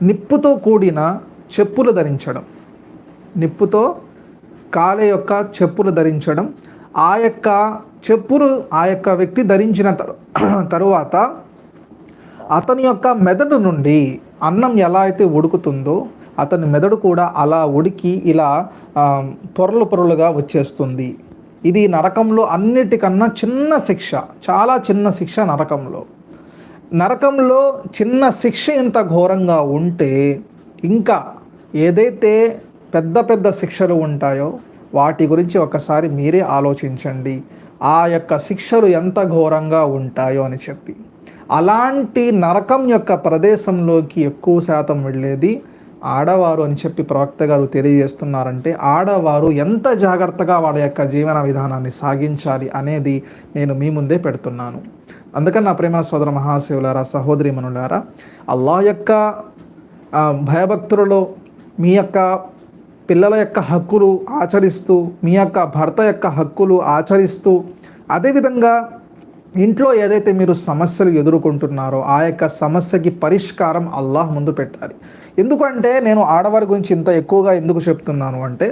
నిప్పుతో కూడిన చెప్పులు ధరించడం, నిప్పుతో కాలే యొక్క చెప్పులు ధరించడం. ఆ యొక్క చెప్పులు ఆ యొక్క వ్యక్తి ధరించిన తరువాత అతని యొక్క మెదడు నుండి అన్నం ఎలా అయితే ఉడుకుతుందో అతని మెదడు కూడా అలా ఉడికి ఇలా పొరలుగా వచ్చేస్తుంది. ఇది నరకంలో అన్నిటికన్నా చిన్న శిక్ష, చాలా చిన్న శిక్ష నరకంలో చిన్న శిక్ష ఇంత ఘోరంగా ఉంటే ఇంకా ఏదైతే పెద్ద శిక్షలు ఉంటాయో వాటి గురించి ఒకసారి మీరే ఆలోచించండి. ఆ యొక్క శిక్షలు ఎంత ఘోరంగా ఉంటాయో అని చెప్పి. అలాంటి నరకం యొక్క ప్రదేశంలోకి ఎక్కువ శాతం వెళ్ళేది ఆడవారు అని చెప్పి ప్రవక్త గారు తెలియజేస్తున్నారంటే ఆడవారు ఎంత జాగ్రత్తగా వాళ్ళ యొక్క జీవన విధానాన్ని సాగించాలి అనేది నేను మీ ముందే పెడుతున్నాను. అందుకని నా ప్రేమ సోదర మహాశివులారా, సహోదరీమణులారా, అల్లాహ్ యొక్క భయభక్తులలో మీ యొక్క పిల్లల యొక్క హక్కులు ఆచరిస్తూ, మీ యొక్క భర్త యొక్క హక్కులు ఆచరిస్తూ, అదేవిధంగా ఇంట్లో ఏదైతే మీరు సమస్యలు ఎదుర్కొంటున్నారో ఆ యొక్క సమస్యకి పరిష్కారం అల్లాహ్ ముందు పెట్టాలి. ఎందుకంటే నేను ఆడవారి గురించి ఇంత ఎక్కువగా ఎందుకు చెప్తున్నాను అంటే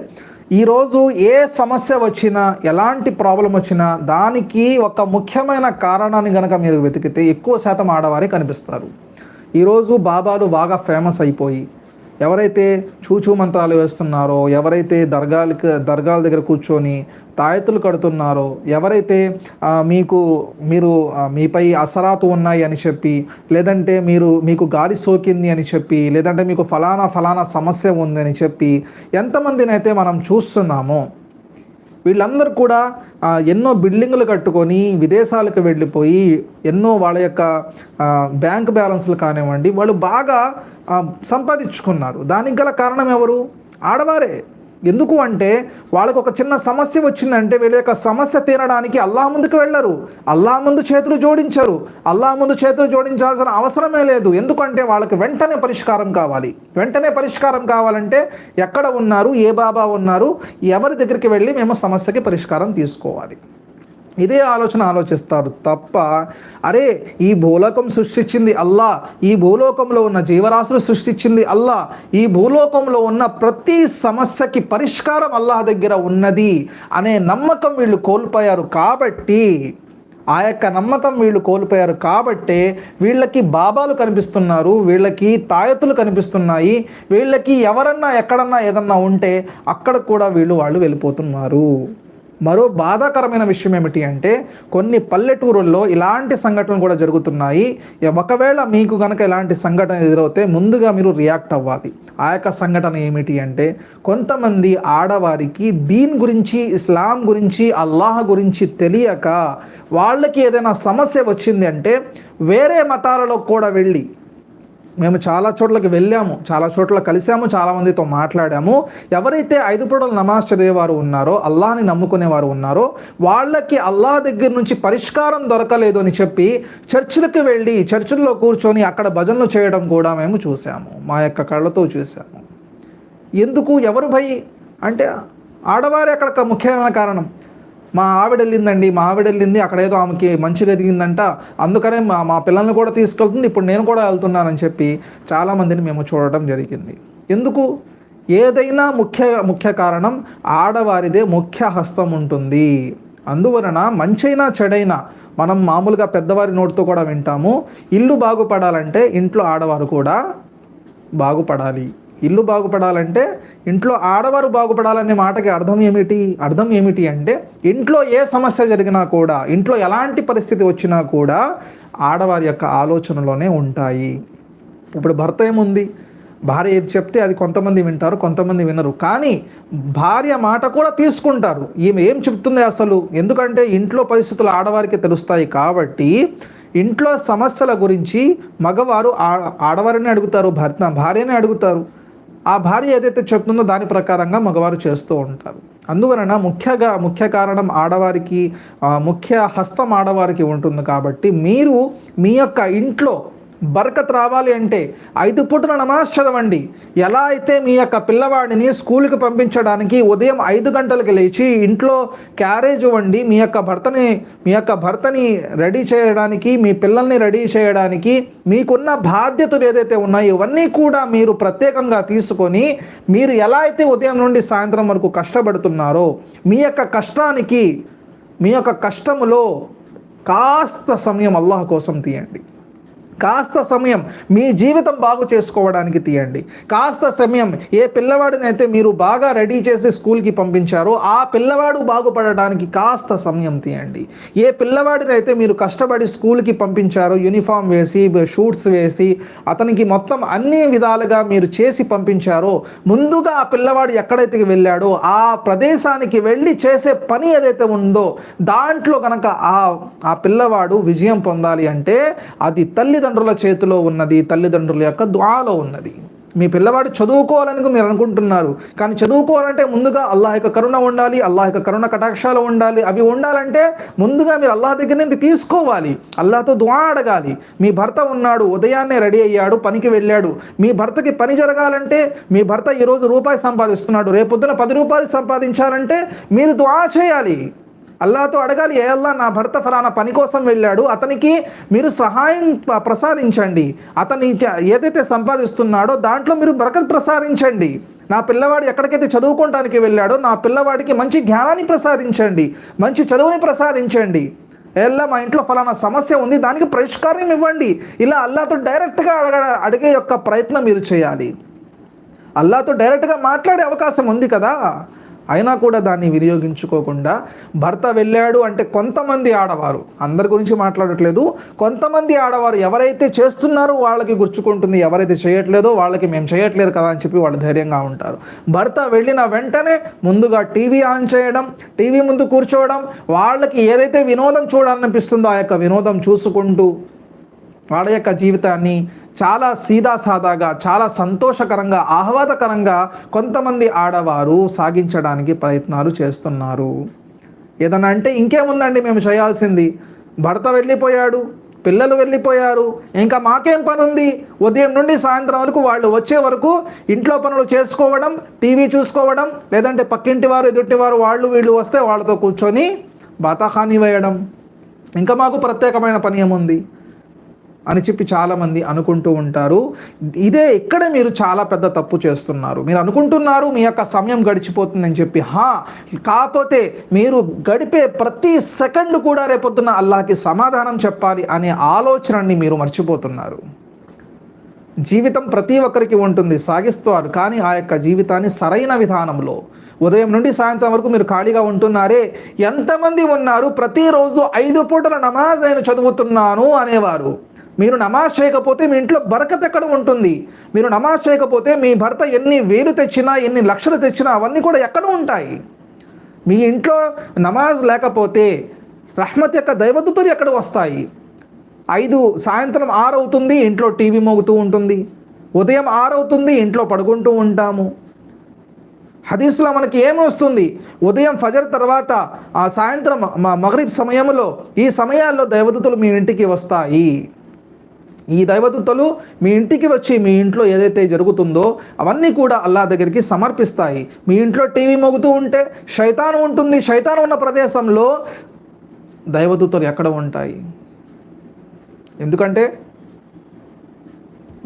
ఈరోజు ఏ సమస్య వచ్చినా, ఎలాంటి ప్రాబ్లం వచ్చినా దానికి ఒక ముఖ్యమైన కారణాన్ని కనుక మీరు వెతికితే ఎక్కువ శాతం ఆడవారే కనిపిస్తారు. ఈరోజు బాబాలు బాగా ఫేమస్ అయిపోయి ఎవరైతే చూచూ మంత్రాలు వేస్తున్నారో, ఎవరైతే దర్గాల దగ్గర కూర్చొని తాయెత్తులు కడుతున్నారో, ఎవరైతే మీరు మీపై అసరాతు ఉన్నాయి అని చెప్పి, లేదంటే మీకు గాలి సోకింది అని చెప్పి, లేదంటే మీకు ఫలానా సమస్య ఉందని చెప్పి ఎంతమందినైతే మనం చూస్తున్నామో, వీళ్ళందరూ కూడా ఎన్నో బిల్డింగులు కట్టుకొని విదేశాలకు వెళ్ళిపోయి ఎన్నో వాళ్ళ యొక్క బ్యాంక్ బ్యాలెన్స్లు కానివ్వండి వాళ్ళు బాగా సంపాదించుకున్నారు. దానికి గల కారణం ఎవరు? ఆడవారే. ఎందుకు అంటే వాళ్ళకు ఒక చిన్న సమస్య వచ్చిందంటే వీళ్ళ యొక్క సమస్య తీరడానికి అల్లాహ్ ముందుకు వెళ్ళరు, అల్లాహ్ ముందు చేతులు జోడించరు. అల్లాహ్ ముందు చేతులు జోడించాల్సిన అవసరమే లేదు. ఎందుకంటే వాళ్ళకి వెంటనే పరిష్కారం కావాలి. వెంటనే పరిష్కారం కావాలంటే ఎక్కడ ఉన్నారు, ఏ బాబా ఉన్నారు, ఎవరి దగ్గరికి వెళ్ళి మేము సమస్యకి పరిష్కారం తీసుకోవాలి, ఇదే ఆలోచిస్తారు తప్ప అరే ఈ భూలోకం సృష్టించింది అల్లా, ఈ భూలోకంలో ఉన్న జీవరాశులు సృష్టించింది అల్లా, ఈ భూలోకంలో ఉన్న ప్రతి సమస్యకి పరిష్కారం అల్లాహ్ దగ్గర ఉన్నది అనే నమ్మకం వీళ్ళు కోల్పోయారు. కాబట్టి ఆ యొక్క నమ్మకం వీళ్ళు కోల్పోయారు కాబట్టే వీళ్ళకి బాబాలు కనిపిస్తున్నారు, వీళ్ళకి తాయెత్తులు కనిపిస్తున్నాయి, వీళ్ళకి ఎవరన్నా ఎక్కడన్నా ఏదన్నా ఉంటే అక్కడ కూడా వాళ్ళు వెళ్ళిపోతున్నారు. మరో బాధాకరమైన విషయం ఏమిటి అంటే కొన్ని పల్లెటూరుల్లో ఇలాంటి సంఘటనలు కూడా జరుగుతున్నాయి. ఒకవేళ మీకు కనుక ఇలాంటి సంఘటన ఎదురవుతే ముందుగా మీరు రియాక్ట్ అవ్వాలి. ఆ యొక్క సంఘటన ఏమిటి అంటే కొంతమంది ఆడవారికి దీన్ గురించి, ఇస్లాం గురించి, అల్లాహ్ గురించి తెలియక వాళ్ళకి ఏదైనా సమస్య వచ్చింది అంటే వేరే మతాలలో కూడా వెళ్ళి, మేము చాలా చోట్లకి వెళ్ళాము, చాలా చోట్ల కలిసాము, చాలామందితో మాట్లాడాము. ఎవరైతే 5 పూటలు నమాజ్ చదివేవారు ఉన్నారో, అల్లాహ్ని నమ్ముకునేవారు ఉన్నారో వాళ్ళకి అల్లాహ్ దగ్గర నుంచి పరిష్కారం దొరకలేదు అని చెప్పి చర్చిలకు వెళ్ళి చర్చిల్లో కూర్చొని అక్కడ భజనలు చేయడం కూడా మేము చూసాము, మా యొక్క కళ్ళతో చూసాము. ఎందుకు? ఎవరు భయ్ అంటే ఆడవారే అక్కడ ముఖ్యమైన కారణం. మా ఆవిడ వెళ్ళింది, అక్కడ ఏదో ఆమెకి మంచిగా ఎదిగిందంట, అందుకనే మా పిల్లల్ని కూడా తీసుకెళ్తుంది, ఇప్పుడు నేను కూడా వెళ్తున్నానని చెప్పి చాలామందిని మేము చూడటం జరిగింది. ఎందుకు? ఏదైనా ముఖ్య కారణం ఆడవారిదే ముఖ్య హస్తం ఉంటుంది. అందువలన మంచైనా చెడైనా మనం మామూలుగా పెద్దవారి నోటితో కూడా వింటాము, ఇల్లు బాగుపడాలంటే ఇంట్లో ఆడవారు కూడా బాగుపడాలి. ఇల్లు బాగుపడాలంటే ఇంట్లో ఆడవారు బాగుపడాలనే మాటకి అర్థం ఏమిటి అంటే ఇంట్లో ఏ సమస్య జరిగినా కూడా, ఇంట్లో ఎలాంటి పరిస్థితి వచ్చినా కూడా ఆడవారి యొక్క ఆలోచనలోనే ఉంటాయి. ఇప్పుడు భర్త ఏముంది, భార్య ఏది చెప్తే అది కొంతమంది వింటారు, కొంతమంది వినరు. కానీ భార్య మాట కూడా తీసుకుంటారు. ఈమె ఏం చెప్తుంది అసలు, ఎందుకంటే ఇంట్లో పరిస్థితులు ఆడవారికి తెలుస్తాయి. కాబట్టి ఇంట్లో సమస్యల గురించి మగవారు ఆడవారిని అడుగుతారు, భార్యనే అడుగుతారు. ఆ భార్య ఏదైతే చెప్తుందో దాని ప్రకారంగా మగవారు చేస్తూ ఉంటారు. అందువలన ముఖ్య కారణం ఆడవారికి, ముఖ్య హస్తం ఆడవారికి ఉంటుంది. కాబట్టి మీరు మీ యొక్క ఇంట్లో బరకత్ రావాలి అంటే 5 పూటల నమాజ్ చదవండి. ఎలా అయితే మీ యొక్క పిల్లవాడిని స్కూల్కి పంపించడానికి ఉదయం 5 గంటలకు లేచి ఇంట్లో క్యారేజ్ ఇవ్వండి, మీ యొక్క భర్తని రెడీ చేయడానికి, మీ పిల్లల్ని రెడీ చేయడానికి మీకున్న బాధ్యతలు ఏదైతే ఉన్నాయో ఇవన్నీ కూడా మీరు ప్రత్యేకంగా తీసుకొని మీరు ఎలా అయితే ఉదయం నుండి సాయంత్రం వరకు కష్టపడుతున్నారో మీ యొక్క కష్టములో కాస్త సమయం అల్లాహ్ కోసం తీయండి. కాస్త సమయం మీ జీవితం బాగు చేసుకోవడానికి తీయండి. కాస్త సమయం ఏ పిల్లవాడినైతే మీరు బాగా రెడీ చేసి స్కూల్కి పంపించారో ఆ పిల్లవాడు బాగుపడడానికి కాస్త సమయం తీయండి. ఏ పిల్లవాడినైతే మీరు కష్టపడి స్కూల్కి పంపించారో, యూనిఫామ్ వేసి, షూట్స్ వేసి, అతనికి మొత్తం అన్ని విధాలుగా మీరు చేసి పంపించారో, ముందుగా ఆ పిల్లవాడు ఎక్కడైతే వెళ్ళాడో ఆ ప్రదేశానికి వెళ్ళి చేసే పని ఏదైతే ఉందో దాంట్లో కనుక ఆ పిల్లవాడు విజయం పొందాలి అంటే అది తల్లిదండ్రుల చేతిలో ఉన్నది, తల్లిదండ్రుల యొక్క దుఆలో ఉన్నది. మీ పిల్లవాడు చదువుకోవాలని మీరు అనుకుంటున్నారు, కానీ చదువుకోవాలంటే ముందుగా అల్లాహ్ యొక్క కరుణ ఉండాలి, అల్లాహ్ యొక్క కరుణ కటాక్షాలు ఉండాలి. అవి ఉండాలంటే ముందుగా మీరు అల్లాహ్ దగ్గర నుంచి తీసుకోవాలి, అల్లాహ్తో దుఆ అడగాలి. మీ భర్త ఉన్నాడు, ఉదయాన్నే రెడీ అయ్యాడు, పనికి వెళ్ళాడు. మీ భర్తకి పని జరగాలంటే, మీ భర్త ఈరోజు రూపాయి సంపాదిస్తున్నాడు, రేపొద్దున 10 రూపాయలు సంపాదించాలంటే మీరు దుఆ చేయాలి. అల్లాహతో అడగాలి, ఏ అల్లా నా భర్త ఫలానా పని కోసం వెళ్ళాడు, అతనికి మీరు సహాయం ప్రసాదించండి, అతని ఏదైతే సంపాదిస్తున్నాడో దాంట్లో మీరు బరకత్ ప్రసాదించండి. నా పిల్లవాడు ఎక్కడికైతే చదువుకోవడానికి వెళ్ళాడో నా పిల్లవాడికి మంచి జ్ఞానాన్ని ప్రసాదించండి, మంచి చదువుని ప్రసాదించండి. ఎలా మా ఇంట్లో ఫలానా సమస్య ఉంది, దానికి పరిష్కారం ఇవ్వండి. ఇలా అల్లాహతో డైరెక్ట్గా అడిగే యొక్క ప్రయత్నం మీరు చేయాలి. అల్లాహతో డైరెక్ట్గా మాట్లాడే అవకాశం ఉంది కదా, అయినా కూడా దాన్ని వినియోగించుకోకుండా భర్త వెళ్ళాడు అంటే కొంతమంది ఆడవారు, అందరి గురించి మాట్లాడట్లేదు, కొంతమంది ఆడవారు ఎవరైతే చేస్తున్నారో వాళ్ళకి గుర్చుకుంటుంది, ఎవరైతే చేయట్లేదో వాళ్ళకి మేము చేయట్లేదు కదా అని చెప్పి వాళ్ళు ధైర్యంగా ఉంటారు. భర్త వెళ్ళిన వెంటనే ముందుగా టీవీ ఆన్ చేయడం, టీవీ ముందు కూర్చోవడం, వాళ్ళకి ఏదైతే వినోదం చూడాలనిపిస్తుందో ఆ యొక్క వినోదం చూసుకుంటూ వాళ్ళ యొక్క జీవితాన్ని చాలా సీదాసాదాగా, చాలా సంతోషకరంగా, ఆహ్లాదకరంగా కొంతమంది ఆడవారు సాగించడానికి ప్రయత్నాలు చేస్తున్నారు. ఏదన్నా అంటే ఇంకేముందండి మేము చేయాల్సింది, భర్త వెళ్ళిపోయాడు, పిల్లలు వెళ్ళిపోయారు, ఇంకా మాకేం పని ఉంది, ఉదయం నుండి సాయంత్రం వరకు వాళ్ళు వచ్చే వరకు ఇంట్లో పనులు చేసుకోవడం, టీవీ చూసుకోవడం, లేదంటే పక్కింటి వారు ఎదుటి వారు వాళ్ళు వీళ్ళు వస్తే వాళ్ళతో కూర్చొని బాతాఖానీ వేయడం, ఇంకా మాకు ప్రత్యేకమైన పని ఏముంది అని చెప్పి చాలామంది అనుకుంటూ ఉంటారు. ఇదే ఇక్కడ మీరు చాలా పెద్ద తప్పు చేస్తున్నారు. మీరు అనుకుంటున్నారు మీ యొక్క సమయం గడిచిపోతుందని చెప్పి, కాకపోతే మీరు గడిపే ప్రతి సెకండ్ కూడా రేపొద్దున అల్లాహకి సమాధానం చెప్పాలి అనే ఆలోచనని మీరు మర్చిపోతున్నారు. జీవితం ప్రతి ఒక్కరికి ఉంటుంది, సాగిస్తారు, కానీ ఆ యొక్క జీవితాన్ని సరైన విధానంలో ఉదయం నుండి సాయంత్రం వరకు మీరు ఖాళీగా ఉంటున్నారే, ఎంతమంది ఉన్నారు ప్రతిరోజు 5 పూటల నమాజ్ నేను చదువుతున్నాను అనేవారు. మీరు నమాజ్ చేయకపోతే మీ ఇంట్లో బరకత్ ఎక్కడ ఉంటుంది? మీరు నమాజ్ చేయకపోతే మీ భర్త ఎన్ని వేలు తెచ్చినా, ఎన్ని లక్షలు తెచ్చినా అవన్నీ కూడా ఎక్కడ ఉంటాయి? మీ ఇంట్లో నమాజ్ లేకపోతే రహ్మత్ యొక్క దైవదూతలు ఎక్కడ వస్తాయి? 5 సాయంత్రం 6 అవుతుంది, ఇంట్లో టీవీ మోగుతూ ఉంటుంది, ఉదయం 6 అవుతుంది, ఇంట్లో పడుకుంటూ ఉంటాము. హదీస్లో మనకి ఏమొస్తుంది? ఉదయం ఫజర్ తర్వాత ఆ సాయంత్రం మగ్రిబ్ సమయంలో, ఈ సమయాల్లో దైవదూతలు మీ ఇంటికి వస్తాయి. ఈ దైవదూతలు మీ ఇంటికి వచ్చి మీ ఇంట్లో ఏదైతే జరుగుతుందో అవన్నీ కూడా అల్లాహ్ దగ్గరికి సమర్పిస్తాయి. మీ ఇంట్లో టీవీ మోగుతూ ఉంటే శైతాను ఉంటుంది, శైతాను ఉన్న ప్రదేశంలో దైవదూతలు ఎక్కడ ఉంటాయి? ఎందుకంటే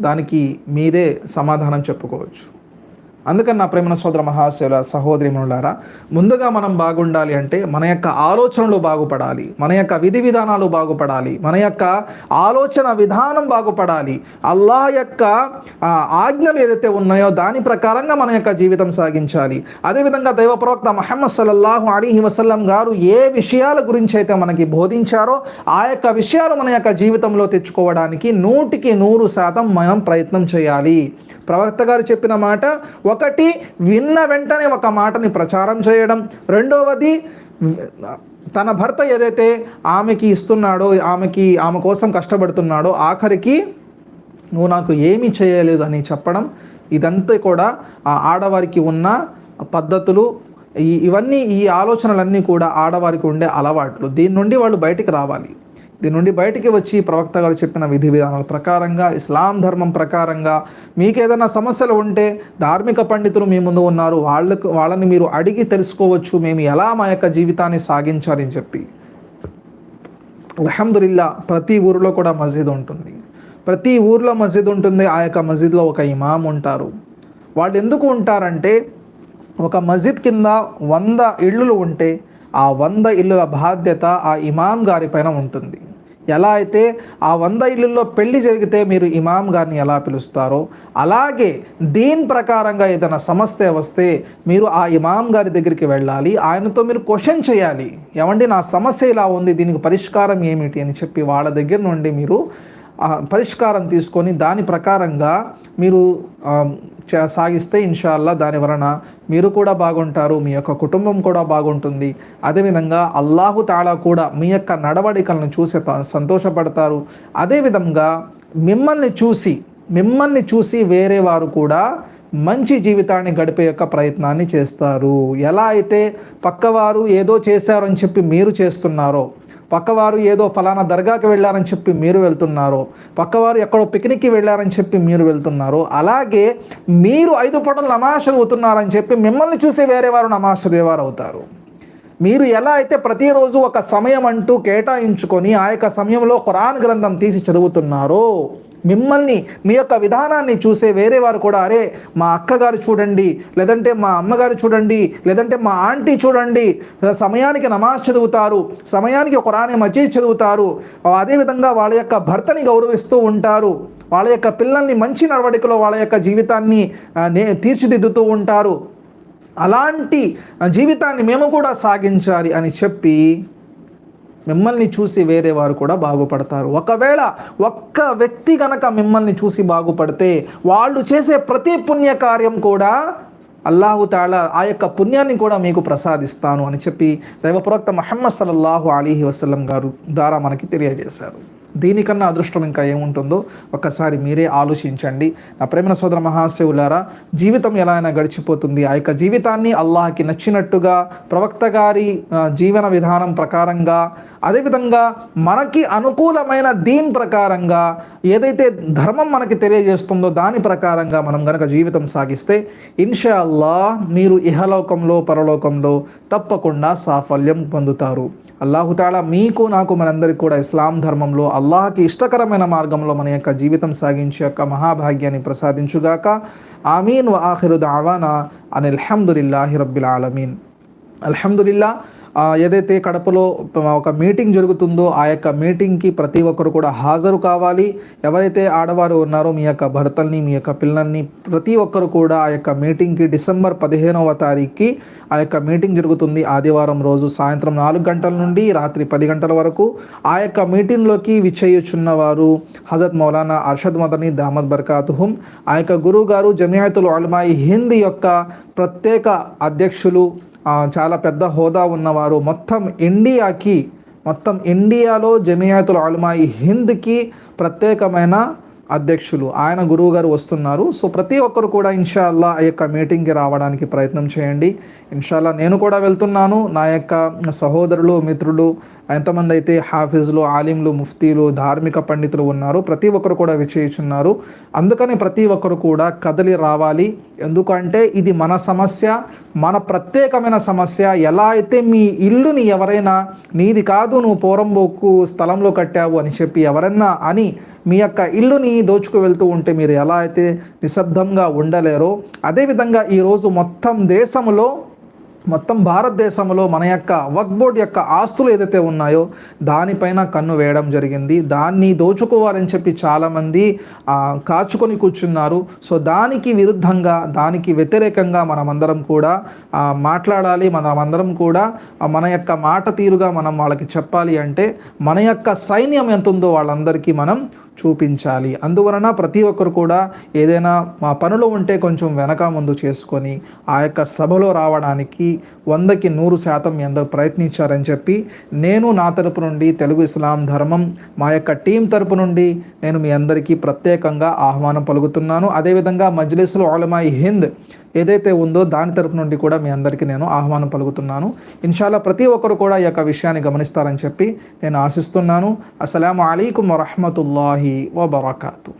దానికి మీరే సమాధానం చెప్పుకోవచ్చు. అందుకని నా ప్రేమ సోదర మహాశయుల సహోదరిమణులారా, ముందుగా మనం బాగుండాలి అంటే మన యొక్క ఆలోచనలు బాగుపడాలి, మన యొక్క విధి విధానాలు బాగుపడాలి, మన యొక్క ఆలోచన విధానం బాగుపడాలి. అల్లాహ్ యొక్క ఆజ్ఞలు ఏదైతే ఉన్నాయో దాని ప్రకారంగా మన యొక్క జీవితం సాగించాలి. అదేవిధంగా దైవ ప్రవక్త ముహమ్మద్ సల్లల్లాహు అలైహి వసల్లం గారు ఏ విషయాల గురించి అయితే మనకి బోధించారో ఆ యొక్క విషయాలు మన యొక్క జీవితంలో తెచ్చుకోవడానికి 100% మనం ప్రయత్నం చేయాలి. ప్రవక్త గారు చెప్పిన మాట, ఒకటి విన్న వెంటనే ఒక మాటని ప్రచారం చేయడం, రెండవది తన భర్త ఏదైతే ఆమెకి ఇస్తున్నాడో, ఆమె కోసం కష్టపడుతున్నాడో ఆఖరికి నువ్వు నాకు ఏమీ చేయలేదు అని చెప్పడం. ఇదంతా కూడా ఆ ఆడవారికి ఉన్న పద్ధతులు. ఇవన్నీ, ఈ ఆలోచనలన్నీ కూడా ఆడవారికి ఉండే అలవాట్లు. దీని నుండి వాళ్ళు బయటికి రావాలి. దీని నుండి బయటికి వచ్చి ప్రవక్త గారు చెప్పిన విధి విధానాల ప్రకారంగా, ఇస్లాం ధర్మం ప్రకారంగా మీకు ఏదైనా సమస్యలు ఉంటే ధార్మిక పండితులు మీ ముందు ఉన్నారు, వాళ్ళని మీరు అడిగి తెలుసుకోవచ్చు మేము ఎలా మా యొక్క జీవితాన్ని సాగించాలని చెప్పి. అల్హమ్దులిల్లా ప్రతి ఊరిలో కూడా మస్జిద్ ఉంటుంది, ప్రతి ఊర్లో మస్జిద్ ఉంటుంది. ఆ యొక్క మస్జిద్లో ఒక ఇమాం ఉంటారు. వాళ్ళు ఎందుకు ఉంటారంటే, ఒక మస్జిద్ కింద 100 ఇళ్ళు ఉంటే ఆ 100 ఇళ్ళ బాధ్యత ఆ ఇమాం గారి పైన ఉంటుంది. ఎలా అయితే ఆ 100 ఇళ్ళల్లో పెళ్లి జరిగితే మీరు ఇమాం గారిని ఎలా పిలుస్తారో, అలాగే దీని ప్రకారంగా ఏదైనా సమస్య వస్తే మీరు ఆ ఇమాం గారి దగ్గరికి వెళ్ళాలి, ఆయనతో మీరు క్వశ్చన్ చేయాలి. ఏమండి నా సమస్య ఇలా ఉంది, దీనికి పరిష్కారం ఏమిటి అని చెప్పి వాళ్ళ దగ్గర నుండి మీరు పరిష్కారం తీసుకొని దాని ప్రకారంగా మీరు సాగిస్తే ఇన్షాల్లా దాని వలన మీరు కూడా బాగుంటారు, మీ యొక్క కుటుంబం కూడా బాగుంటుంది. అదేవిధంగా అల్లాహు తాలా కూడా మీ యొక్క నడవడికలను చూసి సంతోషపడతారు. అదేవిధంగా మిమ్మల్ని చూసి వేరే వారు కూడా మంచి జీవితాన్ని గడిపే యొక్క ప్రయత్నాన్ని చేస్తారు. ఎలా అయితే పక్కవారు ఏదో చేశారని చెప్పి మీరు చేస్తున్నారో, పక్కవారు ఏదో ఫలానా దర్గాకి వెళ్ళారని చెప్పి మీరు వెళ్తున్నారో, పక్కవారు ఎక్కడో పిక్నిక్కి వెళ్ళారని చెప్పి మీరు వెళ్తున్నారో, అలాగే మీరు 5 పూటలు నమాజ్ చదువుతున్నారని చెప్పి మిమ్మల్ని చూసి వేరే వారు నమాజ్ చదివేవారు అవుతారు. మీరు ఎలా అయితే ప్రతిరోజు ఒక సమయం అంటూ కేటాయించుకొని ఆ యొక్క సమయంలో ఖురాన్ గ్రంథం తీసి చదువుతున్నారో, మిమ్మల్ని మీ యొక్క విధానాన్ని చూసే వేరే వారు కూడా, అరే మా అక్కగారు చూడండి, లేదంటే మా అమ్మగారు చూడండి, లేదంటే మా ఆంటీ చూడండి, సమయానికి నమాజ్ చదువుతారు, సమయానికి ఖురాన్ మజీద్ చదువుతారు, అదేవిధంగా వాళ్ళ యొక్క భర్తని గౌరవిస్తూ ఉంటారు, వాళ్ళ యొక్క పిల్లల్ని మంచి నడవడికలో వాళ్ళ యొక్క జీవితాన్ని తీర్చిదిద్దుతూ ఉంటారు, అలాంటి జీవితాన్ని మేము కూడా సాగించాలి అని చెప్పి మిమ్మల్ని చూసి వేరే వారు కూడా బాగుపడతారు. ఒకవేళ ఒక్క వ్యక్తి కనుక మిమ్మల్ని చూసి బాగుపడితే వాళ్ళు చేసే ప్రతి పుణ్యకార్యం కూడా అల్లాహు తాలా ఆ యొక్క పుణ్యాన్ని కూడా మీకు ప్రసాదిస్తాను అని చెప్పి దైవ ప్రవక్త ముహమ్మద్ సల్లల్లాహు అలీహి వసల్లం గారు ద్వారా మనకి తెలియజేశారు. దీనికన్నా అదృష్టం ఇంకా ఏముంటుందో ఒక్కసారి మీరే ఆలోచించండి. నా ప్రేమ సోదర మహాశివులారా, జీవితం ఎలా అయినా గడిచిపోతుంది. ఆ యొక్క జీవితాన్ని అల్లాహకి నచ్చినట్టుగా, ప్రవక్త గారి జీవన విధానం ప్రకారంగా, అదేవిధంగా మనకి అనుకూలమైన దీన్ ప్రకారంగా, ఏదైతే ధర్మం మనకి తెలియజేస్తుందో దాని ప్రకారంగా మనం గనక జీవితం సాగిస్తే ఇన్షా అల్లాహ్ మీరు ఇహలోకంలో పరలోకంలో తప్పకుండా సాఫల్యం పొందుతారు. అల్లాహు తాలా మీకు, నాకు, మనందరికీ కూడా ఇస్లాం ధర్మంలో అల్లాహకి ఇష్టకరమైన మార్గంలో మన యొక్క జీవితం సాగించే యొక్క మహాభాగ్యాన్ని ప్రసాదించుగాక. ఆమీన్. వ ఆఖిరు దావానా అనిల్ హమ్దులిల్లాహి రబ్బిల్ ఆలమీన్. అల్హమ్దులిల్లా. ఏదైతే కడపలో ఒక మీటింగ్ జరుగుతుందో ఆ యొక్క మీటింగ్కి ప్రతి ఒక్కరు కూడా హాజరు కావాలి. ఎవరైతే ఆడవారు ఉన్నారో మీ యొక్క భర్తల్ని, మీ యొక్క పిల్లల్ని ప్రతి ఒక్కరు కూడా ఆ యొక్క మీటింగ్కి డిసెంబర్ 15వ తారీఖుకి ఆ యొక్క మీటింగ్ జరుగుతుంది. ఆదివారం రోజు సాయంత్రం 4 గంటల నుండి రాత్రి 10 గంటల వరకు. ఆ యొక్క మీటింగ్లోకి విచ్చేయుచున్న వారు హజరత్ మౌలానా అర్షద్ మదనీ దామద్ బర్కాతుహుం, ఆ యొక్క గురువు గారు జమియాతుల్ ఉలమాయి హింద్ యొక్క ప్రత్యేక అధ్యక్షులు, చాలా పెద్ద హోదా ఉన్నవారు, మొత్తం ఇండియాలో జమియాతుల్ ఉలమాయి హింద్కి ప్రత్యేకమైన అధ్యక్షులు ఆయన గురువు గారు వస్తున్నారు. సో ప్రతి ఒక్కరు కూడా ఇన్షా అల్లా ఆ యొక్క మీటింగ్కి రావడానికి ప్రయత్నం చేయండి. ఇన్షాల్లా నేను కూడా వెళ్తున్నాను. నా యొక్క సహోదరులు, మిత్రులు, ఎంతమంది అయితే హాఫీజులు, ఆలింలు, ముఫ్తీలు, ధార్మిక పండితులు ఉన్నారో ప్రతి ఒక్కరు కూడా విచేయుచున్నారు. అందుకని ప్రతి ఒక్కరు కూడా కదలి రావాలి. ఎందుకంటే ఇది మన సమస్య, మన ప్రత్యేకమైన సమస్య. ఎలా అయితే మీ ఇల్లుని ఎవరైనా నీది కాదు, నువ్వు పోరంబోకు స్థలంలో కట్టావు అని చెప్పి ఎవరన్నా అని మీ యొక్క ఇల్లుని దోచుకు వెళ్తూ ఉంటే మీరు ఎలా అయితే నిశ్శబ్దంగా ఉండలేరో, అదేవిధంగా ఈరోజు మొత్తం భారతదేశంలో మన యొక్క వక్ఫ్ బోర్డ్ యొక్క ఆస్తులు ఏదైతే ఉన్నాయో దానిపైన కన్ను వేయడం జరిగింది. దాన్ని దోచుకోవాలని చెప్పి చాలామంది కాచుకొని కూర్చున్నారు. సో దానికి విరుద్ధంగా, దానికి వ్యతిరేకంగా మనమందరం కూడా మాట్లాడాలి. మనమందరం కూడా మన యొక్క మాట తీరుగా మనం వాళ్ళకి చెప్పాలి. అంటే మన యొక్క సైన్యం ఎంత ఉందో వాళ్ళందరికీ మనం చూపించాలి. అందువలన ప్రతి ఒక్కరు కూడా ఏదైనా మా పనులు ఉంటే కొంచెం వెనక ముందు చేసుకొని ఆ యొక్క సభలో రావడానికి 100కి 100% మీ అందరూ ప్రయత్నించారని చెప్పి నేను నా తరపు నుండి తెలుగు ఇస్లాం ధర్మం మా యొక్క టీం తరపు నుండి నేను మీ అందరికీ ప్రత్యేకంగా ఆహ్వానం పలుకుతున్నాను. అదేవిధంగా మజ్లిసుల్ ఉలమాయి హింద్ ఏదైతే ఉందో దాని తరపు నుండి కూడా మీ అందరికీ నేను ఆహ్వానం పలుకుతున్నాను. ఇన్షాల్లా ప్రతి ఒక్కరు కూడా ఈ యొక్క విషయాన్ని గమనిస్తారని చెప్పి నేను ఆశిస్తున్నాను. అస్సలాము అలైకుం వరహ్మతుల్లాహి వబరకాతు.